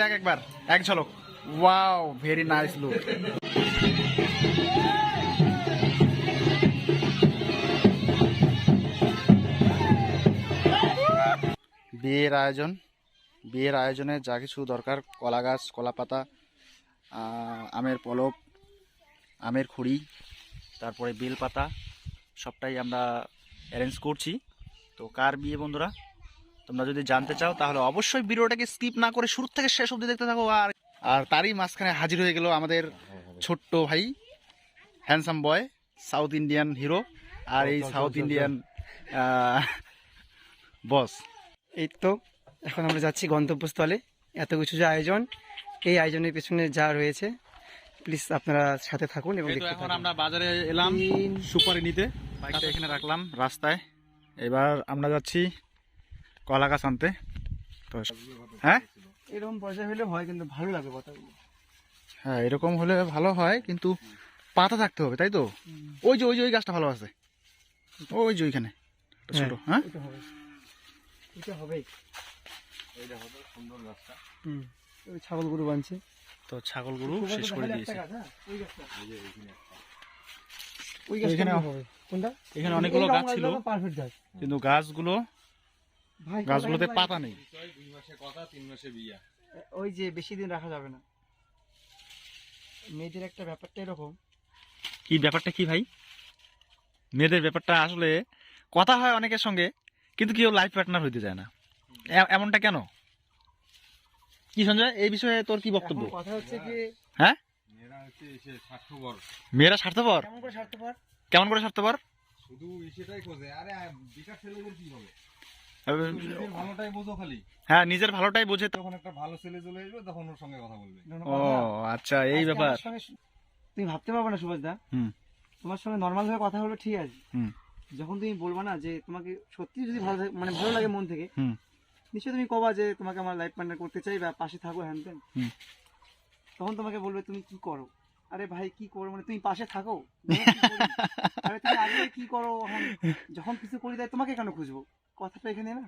দেখ একবার এক ঝলক। Wow, very nice look. বিয়ের আয়োজনে যা কিছু দরকার, কলা গাছ, কলা পাতা, আমের পলব, আমের খুঁড়ি, তারপরে বেল পাতা, সবটাই আমরা অ্যারেঞ্জ করছি। তো কার বিয়ে বন্ধুরা, তোমরা যদি জানতে চাও তাহলে অবশ্যই ভিডিওটাকে স্কিপ না করে শুরু থেকে শেষ অবধি দেখতে থাকো। আর তারই মাঝখানে হাজির হয়ে গেল আমাদের ছোট্ট ভাই, handsome boy, south Indian hero, আর এই সাউথ ইন্ডিয়ান বস। এই তো এখন আমরা যাচ্ছি গন্তব্যস্থলে। এত কিছু যে আয়োজন, এই আয়োজনের পেছনে যা রয়েছে, প্লিজ আপনারা সাথে থাকুন এবং দেখতে এখন থাকুন। আমরা বাজারে এলাম সুপারি নিতে, বাইকটা এখানে রাখলাম রাস্তায়। এবার আমরা যাচ্ছি কলা গাছ আনতে। তো হ্যাঁ, এরকম পয়সা হলে হয়, কিন্তু ভালো লাগে কথাগুলো। হ্যাঁ এরকম হলে ভালো হয়, কিন্তু পাতা থাকতে হবে, তাই তো? ওই যে ওই গাছটা ভালো আছে, ওই যে ওইখানে একটা ছোট। হ্যাঁ এটা হবে, এটা হবেই। সুন্দর গাছটা। ওই ছাগল গরু বানছে, তো ছাগল গরু শেষ করে দিয়েছে। এখানে অনেকগুলো গাছ ছিল, কিন্তু গাছগুলোতে পাতা নেই। 2 মাসে কথা, 3 মাসে বিয়া। ওই যে বেশি দিন রাখা যাবে না, মেয়েদের একটা ব্যাপারটা এরকম। কি ব্যাপারটা কি ভাই? মেয়েদের ব্যাপারটা আসলে কথা হয় অনেকের সঙ্গে, কিন্তু কেউ লাইফ পার্টনার হইতে যায় না। এমনটা কেন? কি সঞ্জয়, এই বিষয়ে তোর কি বক্তব্য? কথা হচ্ছে কি, হ্যাঁ, মেয়েরা হচ্ছে এসে স্বার্থপর। মেয়েরা স্বার্থপর? কেমন করে স্বার্থপর? শুধু সেটাই খোঁজে। আরে বেকার ছেলেদের কি হবে? নিজের ভালোটাই বোঝো খালি। হ্যাঁ, নিজের ভালোটাই বোঝে। তখন একটা ভালো ছেলে চলে আসবে, তখন ওর সঙ্গে কথা বলবে। ও আচ্ছা, এই ব্যাপার। তুমি ভাবতে পারবে না সুভাষ দা, তোমার সঙ্গে নর্মাল ভাবে কথা হলো ঠিক আছে, যখন তুমি বলবা না যে তোমাকে সত্যি যদি ভালো লাগে মন থেকে, নিশ্চয়ই তুমি কবা যে তোমাকে আমার লাইফ পার্টনার করতে চাই বা পাশে থাকো হ্যান তেন, তখন তোমাকে বলবে তুমি কি করো। আরে ভাই কি করো মানে তুমি পাশে থাকো, আরে তুমি আগে কি করো, যখন কিছু করি তাই তোমাকে কেন খুঁজবো, কথাটা এখানে না।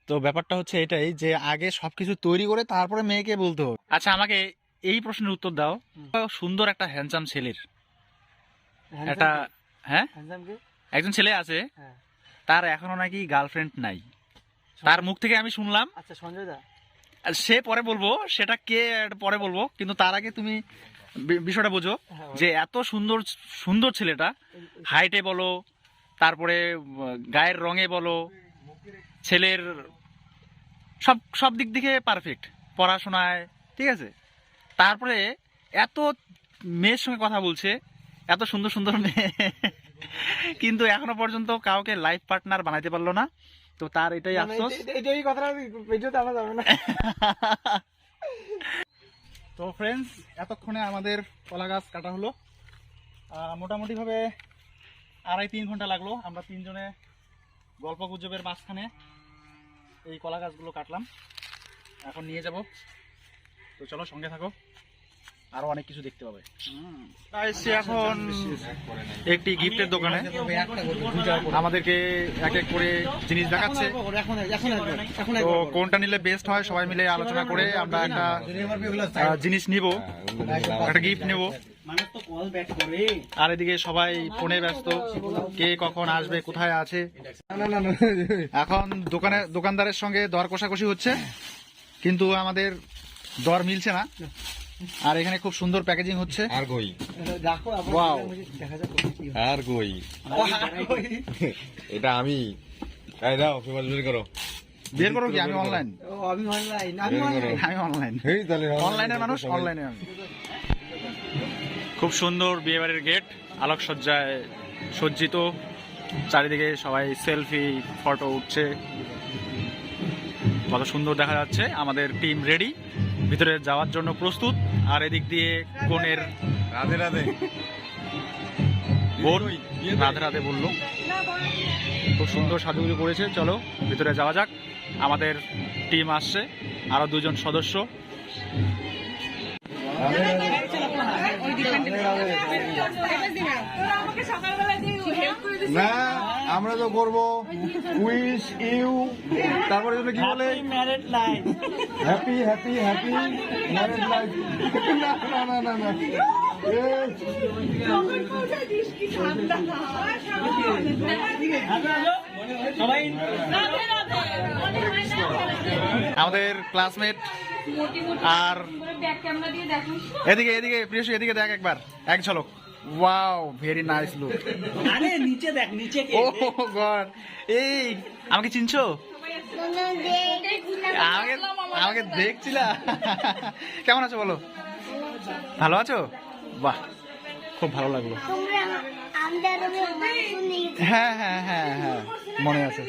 তো ব্যাপারটা হচ্ছে এটাই যে আগে সবকিছু তৈরি করে তারপরে মেয়েকে বলতে হবে। আচ্ছা, আমাকে এই প্রশ্নের উত্তর দাও। সুন্দর একটা হ্যান্ডসাম ছেলের একটা, হ্যাঁ একজন ছেলে আছে, তার এখনো নাকি গার্লফ্রেন্ড নাই, তার মুখ থেকে আমি শুনলাম। আচ্ছা সঞ্জয় দা, সে পরে বলবো সেটা কে, পরে বলবো, কিন্তু তার আগে তুমি বিষয়টা বোঝো যে এত সুন্দর সুন্দর ছেলেটা, হাইটে বলো, তারপরে গায়ের রঙে বলো, ছেলের সব দিক থেকে পারফেক্ট, পড়াশোনায় ঠিক আছে, তারপরে এত মেয়ের সঙ্গে কথা বলছে, এত সুন্দর সুন্দর মেয়ে, কিন্তু এখনো পর্যন্ত কাউকে লাইফ পার্টনার বানাইতে পারলো না। তো তার এটাই আফসোস। তো ফ্রেন্ডস, এতক্ষণে আমাদের কলা গাছ কাটা হলো। মোটামুটি ভাবে 2.5-3 ঘন্টা লাগলো। আমরা তিনজনে গল্প গুজবের মাঝখানে এই কলা গাছগুলো কাটলাম, এখন নিয়ে যাব। তো চলো সঙ্গে থাকো, আরো অনেক কিছু দেখতে পাবে। এখন একটি গিফটের দোকানে আমাদেরকে এক এক করে জিনিস দেখাচ্ছে। তো কোনটা নিলে বেস্ট হয় সবাই মিলে আলোচনা করে আমরা একটা জিনিস নিব, একটা গিফট নেব। আর এদিকে সবাই ফোনে ব্যস্ত, কে কখন আসবে, কোথায় আছে। এখন দোকানদারের সঙ্গে দর কষাকষি হচ্ছে, কিন্তু আমাদের দর মিলছে না। আর এখানে খুব সুন্দর প্যাকেজিং হচ্ছে। আর কই ওয়াও, আর কই এটা আমি, এই দাও পেপার বের করো। কি আমি অনলাইন? আমি অনলাইন, অনলাইনের মানুষ, অনলাইনে আমি। খুব সুন্দর বিয়েবাড়ির গেট, আলোকসজ্জায় সজ্জিত, চারিদিকে সবাই সেলফি ফটো উঠছে, কত সুন্দর দেখা যাচ্ছে। আমাদের টিম রেডি, ভিতরে যাওয়ার জন্য প্রস্তুত। আর এদিক দিয়ে কনের রাধে রাধে বোন রাধে রাধে বললো, খুব সুন্দর সাজুগুজু করেছে। চলো ভিতরে যাওয়া যাক। আমাদের টিম আসছে, আরো 2 জন সদস্য। না আমরা তো করবো উইশ ইউ, তারপরে যেন কি বলে married life. Happy happy happy marriage life. না না না না না এই, সবাই আমাদের ক্লাসমেট আর এদিকে এদিকে প্রিয়সী এদিকে দেখ একবার এক ঝলক। Wow very nice look. আরে নিচে দেখ, নিচে কে? ও গড, এই আমাকে চিনছো? আমাকে আমাকে দেখছিলা? কেমন আছো বলো? ভালো আছো? বাহ, খুব ভালো লাগলো। হ্যাঁ হ্যাঁ হ্যাঁ হ্যাঁ মনে আছে।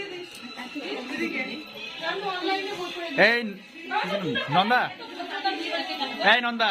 এই নন্দা, এই নন্দা,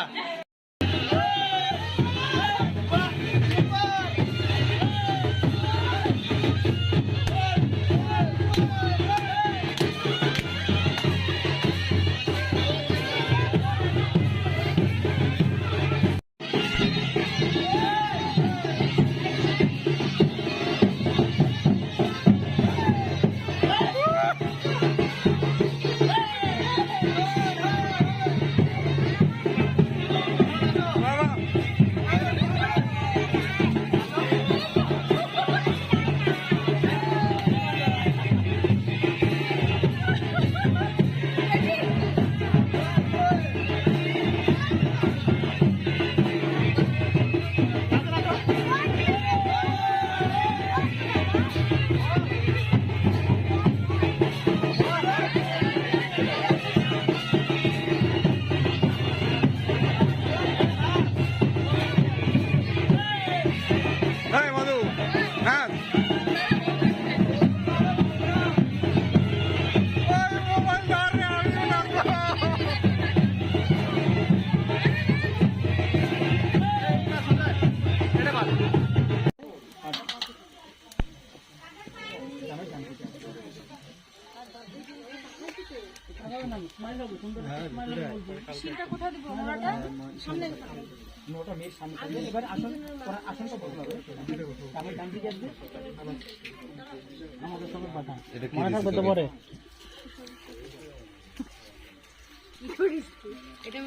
এই মধু নাচ। এবার আসন, আসনটা বলতে হবে। আমার ডান দিকে আসবে, আমাদের সঙ্গে বাধা মনে থাকবে তো পরে। এটা